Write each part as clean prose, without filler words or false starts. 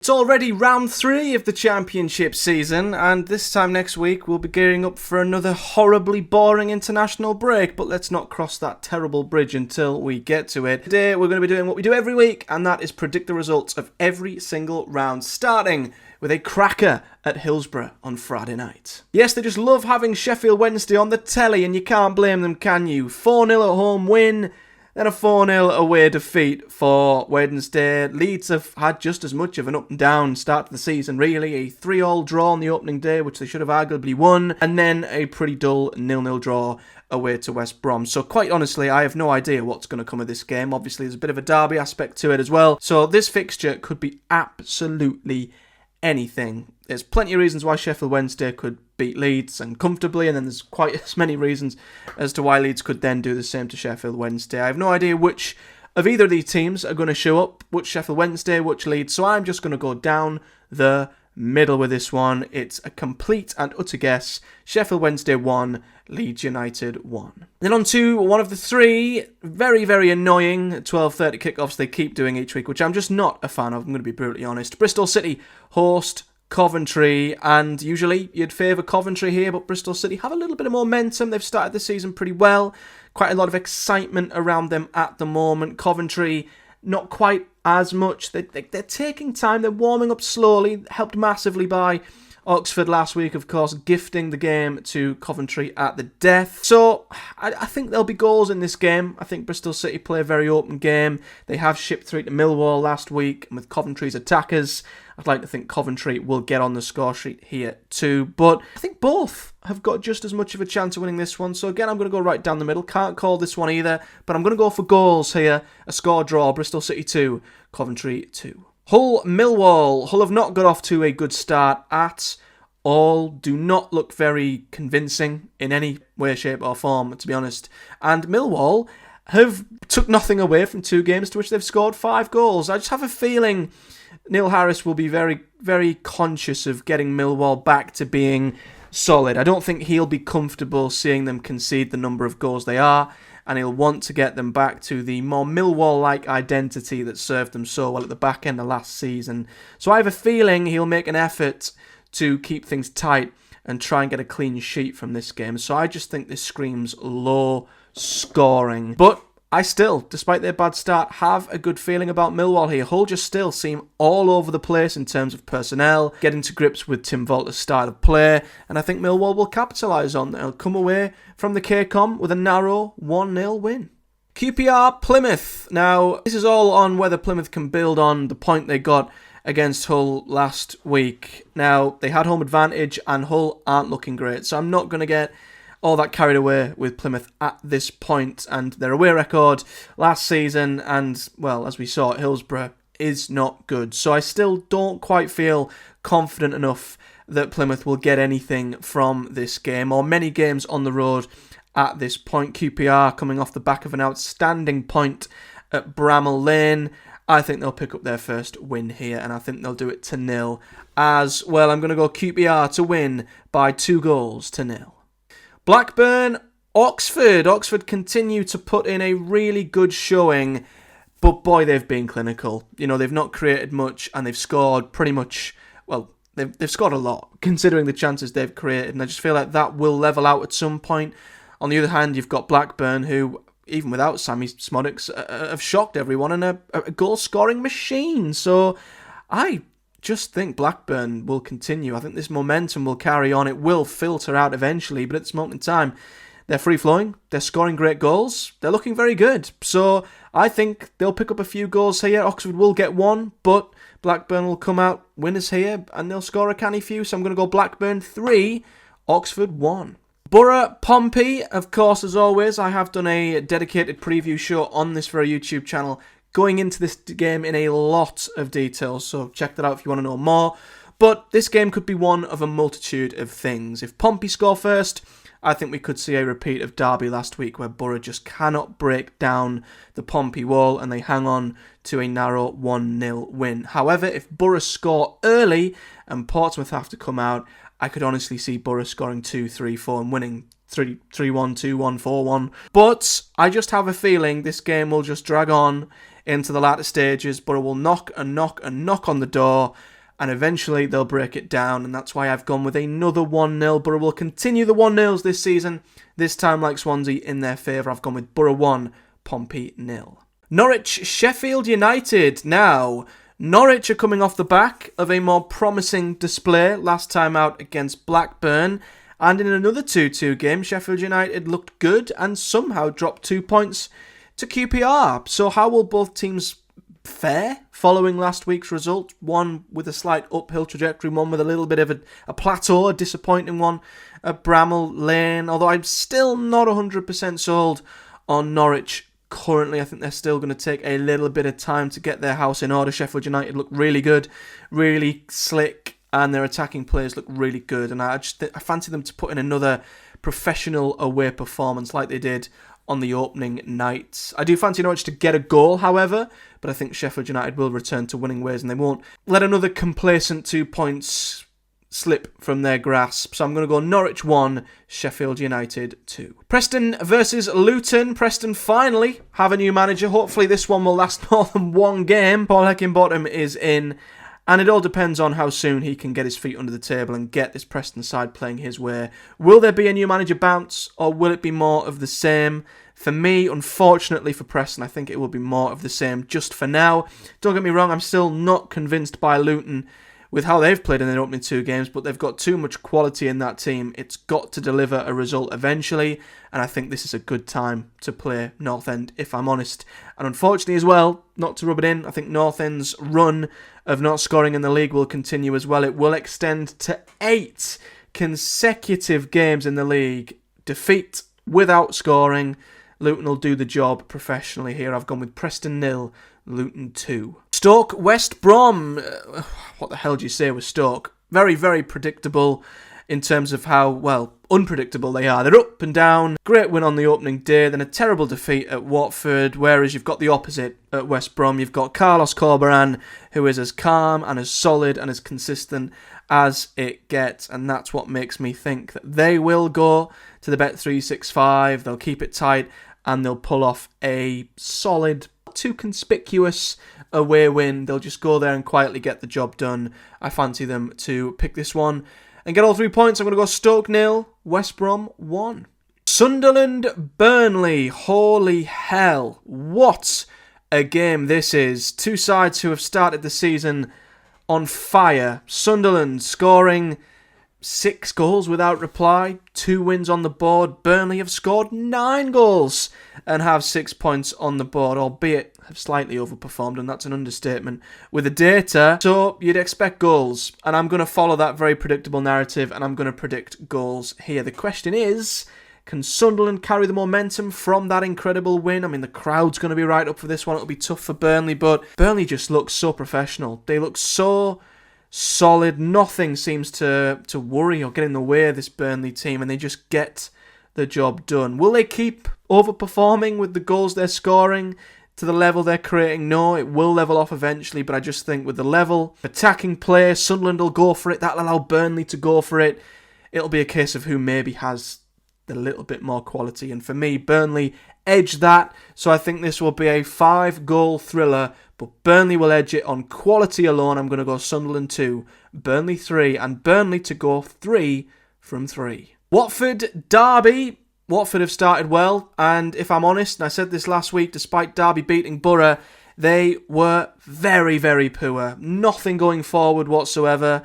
It's already round 3 of the championship season, and this time next week we'll be gearing up for another horribly boring international break, but let's not cross that terrible bridge until we get to it. Today we're going to be doing what we do every week, and that is predict the results of every single round, starting with a cracker at Hillsborough on Friday night. Yes, they just love having Sheffield Wednesday on the telly, and you can't blame them, can you? 4-0 at home win, then a 4-0 away defeat for Wednesday. Leeds have had just as much of an up and down start to the season, really. A 3-3 draw on the opening day, which they should have arguably won, and then a pretty dull 0-0 draw away to West Brom. So quite honestly, I have no idea what's going to come of this game. Obviously, there's a bit of a derby aspect to it as well. So this fixture could be absolutely anything. There's plenty of reasons why Sheffield Wednesday could beat Leeds and comfortably, and then there's quite as many reasons as to why Leeds could then do the same to Sheffield Wednesday. I have no idea which of either of these teams are going to show up, which Sheffield Wednesday, which Leeds, so I'm just going to go down the middle with this one. It's a complete and utter guess. Sheffield Wednesday 1, Leeds United 1. Then on to one of the three very, very annoying 12:30 kickoffs they keep doing each week, which I'm just not a fan of, I'm going to be brutally honest. Bristol City host Coventry, and usually you'd favour Coventry here, but Bristol City have a little bit of momentum. They've started the season pretty well. Quite a lot of excitement around them at the moment. Coventry, not quite as much. They're taking time. They're warming up slowly, helped massively by Oxford last week, of course, gifting the game to Coventry at the death. So I think there'll be goals in this game. I think Bristol City play a very open game. They have shipped 3 to Millwall last week, and with Coventry's attackers, I'd like to think Coventry will get on the score sheet here too. But I think both have got just as much of a chance of winning this one. So again, I'm going to go right down the middle. Can't call this one either, but I'm going to go for goals here. A score draw, Bristol City 2, Coventry 2. Hull Millwall. Hull have not got off to a good start at all. Do not look very convincing in any way, shape or form, to be honest. And Millwall have took nothing away from 2 games to which they've scored 5 goals. I just have a feeling Neil Harris will be very, very conscious of getting Millwall back to being solid. I don't think he'll be comfortable seeing them concede the number of goals they are, and he'll want to get them back to the more Millwall-like identity that served them so well at the back end of last season. So I have a feeling he'll make an effort to keep things tight and try and get a clean sheet from this game. So I just think this screams low scoring. But I still, despite their bad start, have a good feeling about Millwall here. Hull just still seem all over the place in terms of personnel, getting to grips with Tim Volter's style of play, and I think Millwall will capitalise on that. They'll come away from the K-Com with a narrow 1-0 win. QPR Plymouth. Now, this is all on whether Plymouth can build on the point they got against Hull last week. Now, they had home advantage and Hull aren't looking great, so I'm not going to get all that carried away with Plymouth at this point, and their away record last season and, well, as we saw at Hillsborough, is not good. So I still don't quite feel confident enough that Plymouth will get anything from this game, or many games on the road at this point. QPR coming off the back of an outstanding point at Bramall Lane. I think they'll pick up their first win here, and I think they'll do it to 0 as well. I'm going to go QPR to win by 2-0. Blackburn, Oxford. Oxford continue to put in a really good showing, but boy, they've been clinical. You know, they've not created much, and they've scored pretty much, well, they've scored a lot, considering the chances they've created, and I just feel like that will level out at some point. On the other hand, you've got Blackburn, who, even without Sammy Smodics, have shocked everyone, and a goal-scoring machine. So I just think Blackburn will continue. I think this momentum will carry on. It will filter out eventually, but at this moment in time, they're free-flowing, they're scoring great goals, they're looking very good. So I think they'll pick up a few goals here. Oxford will get 1, but Blackburn will come out winners here, and they'll score a canny few. So I'm going to go Blackburn 3, Oxford 1. Boro Pompey, of course, as always, I have done a dedicated preview show on this very YouTube channel going into this game in a lot of detail, so check that out if you want to know more. But this game could be one of a multitude of things. If Pompey score first, I think we could see a repeat of Derby last week, where Boro just cannot break down the Pompey wall and they hang on to a narrow 1-0 win. However, if Boro score early and Portsmouth have to come out, I could honestly see Boro scoring 2, 3, 4 and winning 3-1, 2-1, 4-1. But I just have a feeling this game will just drag on into the latter stages. Boro will knock and knock and knock on the door, and eventually they'll break it down, and that's why I've gone with another 1-0. Boro will continue the 1-0s this season, this time like Swansea in their favour. I've gone with Boro 1, Pompey 0. Norwich, Sheffield United. Now, Norwich are coming off the back of a more promising display last time out against Blackburn, and in another 2-2 game, Sheffield United looked good and somehow dropped 2 points to QPR. So how will both teams fare following last week's result? One with a slight uphill trajectory, one with a little bit of a plateau, a disappointing one at Bramall Lane, although I'm still not 100% sold on Norwich currently. I think they're still going to take a little bit of time to get their house in order. Sheffield United look really good, really slick, and their attacking players look really good, and I fancy them to put in another professional away performance like they did on the opening night. I do fancy Norwich to get a goal, however, but I think Sheffield United will return to winning ways and they won't let another complacent 2 points slip from their grasp. So I'm going to go Norwich 1, Sheffield United 2. Preston versus Luton. Preston finally have a new manager. Hopefully this one will last more than one game. Paul Heckingbottom is in, and it all depends on how soon he can get his feet under the table and get this Preston side playing his way. Will there be a new manager bounce, or will it be more of the same? For me, unfortunately for Preston, I think it will be more of the same just for now. Don't get me wrong, I'm still not convinced by Luton with how they've played in their opening 2 games, but they've got too much quality in that team. It's got to deliver a result eventually, and I think this is a good time to play North End, if I'm honest. And unfortunately as well, not to rub it in, I think North End's run of not scoring in the league will continue as well. It will extend to 8 consecutive games in the league. Defeat without scoring. Luton will do the job professionally here. I've gone with Preston 0, Luton 2. Stoke, West Brom. What the hell do you say with Stoke? Very, very predictable in terms of how, well, unpredictable they are. They're up and down. Great win on the opening day, then a terrible defeat at Watford, whereas you've got the opposite at West Brom. You've got Carlos Corberán, who is as calm and as solid and as consistent as it gets, and that's what makes me think that they will go to the Bet365. They'll keep it tight, and they'll pull off a solid, too conspicuous away win. They'll just go there and quietly get the job done. I fancy them to pick this one and get all 3 points. I'm going to go Stoke 0, West Brom 1. Sunderland, Burnley. Holy hell. What a game this is. Two sides who have started the season on fire. Sunderland scoring 6 goals without reply, 2 wins on the board. Burnley have scored 9 goals and have 6 points on the board, albeit have slightly overperformed, and that's an understatement with the data. So you'd expect goals, and I'm going to follow that very predictable narrative, and I'm going to predict goals here. The question is, can Sunderland carry the momentum from that incredible win? I mean, the crowd's going to be right up for this one. It'll be tough for Burnley, but Burnley just looks so professional. They look so solid. Nothing seems to worry or get in the way of this Burnley team, and they just get the job done. Will they keep overperforming with the goals they're scoring to the level they're creating? No, it will level off eventually, but I just think with the level attacking play, Sunderland will go for it. That'll allow Burnley to go for it. It'll be a case of who maybe has a little bit more quality, and for me, Burnley edge that. So I think this will be a 5-goal thriller, but Burnley will edge it on quality alone. I'm going to go Sunderland 2, Burnley 3, and Burnley to go 3 from 3. Watford, Derby. Watford have started well, and if I'm honest, and I said this last week, despite Derby beating Boro, they were very, very poor. Nothing going forward whatsoever.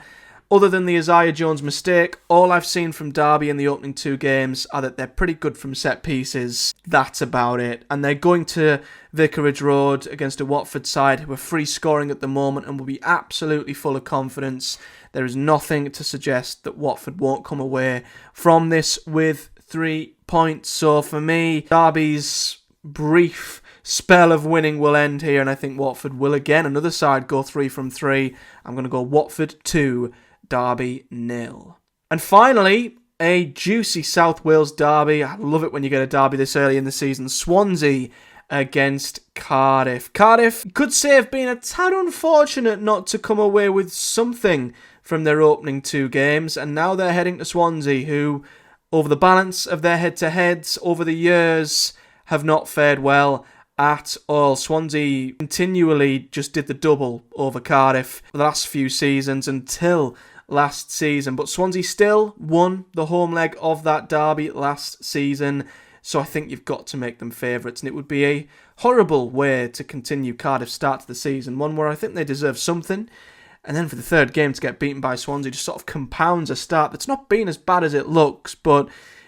Other than the Isaiah Jones mistake, all I've seen from Derby in the opening 2 games are that they're pretty good from set pieces. That's about it. And they're going to Vicarage Road against a Watford side who are free scoring at the moment and will be absolutely full of confidence. There is nothing to suggest that Watford won't come away from this with 3 points. So for me, Derby's brief spell of winning will end here, and I think Watford will again, another side, go 3 from 3. I'm going to go Watford 2, Derby 0. And finally, a juicy South Wales derby. I love it when you get a derby this early in the season. Swansea against Cardiff. Cardiff could say have been a tad unfortunate not to come away with something from their opening 2 games, and now they're heading to Swansea, who, over the balance of their head-to-heads over the years, have not fared well. at all. Swansea continually just did the double over Cardiff the last few seasons until last season. But Swansea still won the home leg of that derby last season. So I think you've got to make them favourites. And it would be a horrible way to continue Cardiff's start to the season. One where I think they deserve something. And then for the third game to get beaten by Swansea just sort of compounds a start that's not been as bad as it looks. But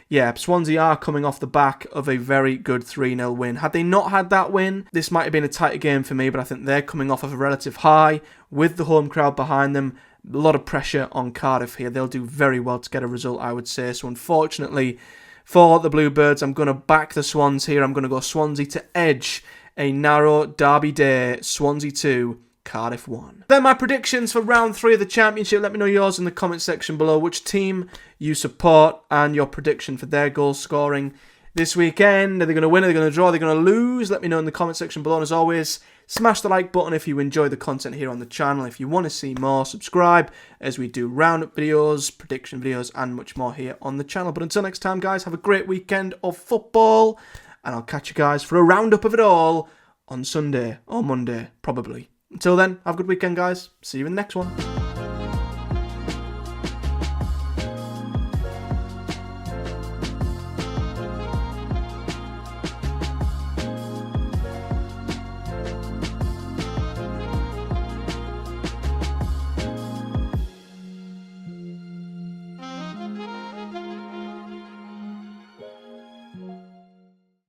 yeah, Swansea are coming off the back of a very good 3-0 win. Had they not had that win, this might have been a tighter game for me, but I think they're coming off of a relative high with the home crowd behind them. A lot of pressure on Cardiff here. They'll do very well to get a result, I would say. So unfortunately for the Bluebirds, I'm going to back the Swans here. I'm going to go Swansea to edge a narrow derby day. Swansea 2, Cardiff 1. Then my predictions for round 3 of the Championship. Let me know yours in the comment section below. Which team you support and your prediction for their goal scoring this weekend. Are they going to win? Are they going to draw? Are they going to lose? Let me know in the comment section below. And as always, smash the like button if you enjoy the content here on the channel. If you want to see more, subscribe as we do roundup videos, prediction videos, and much more here on the channel. But until next time, guys, have a great weekend of football. And I'll catch you guys for a roundup of it all on Sunday or Monday, probably. Until then, have a good weekend, guys. See you in the next one.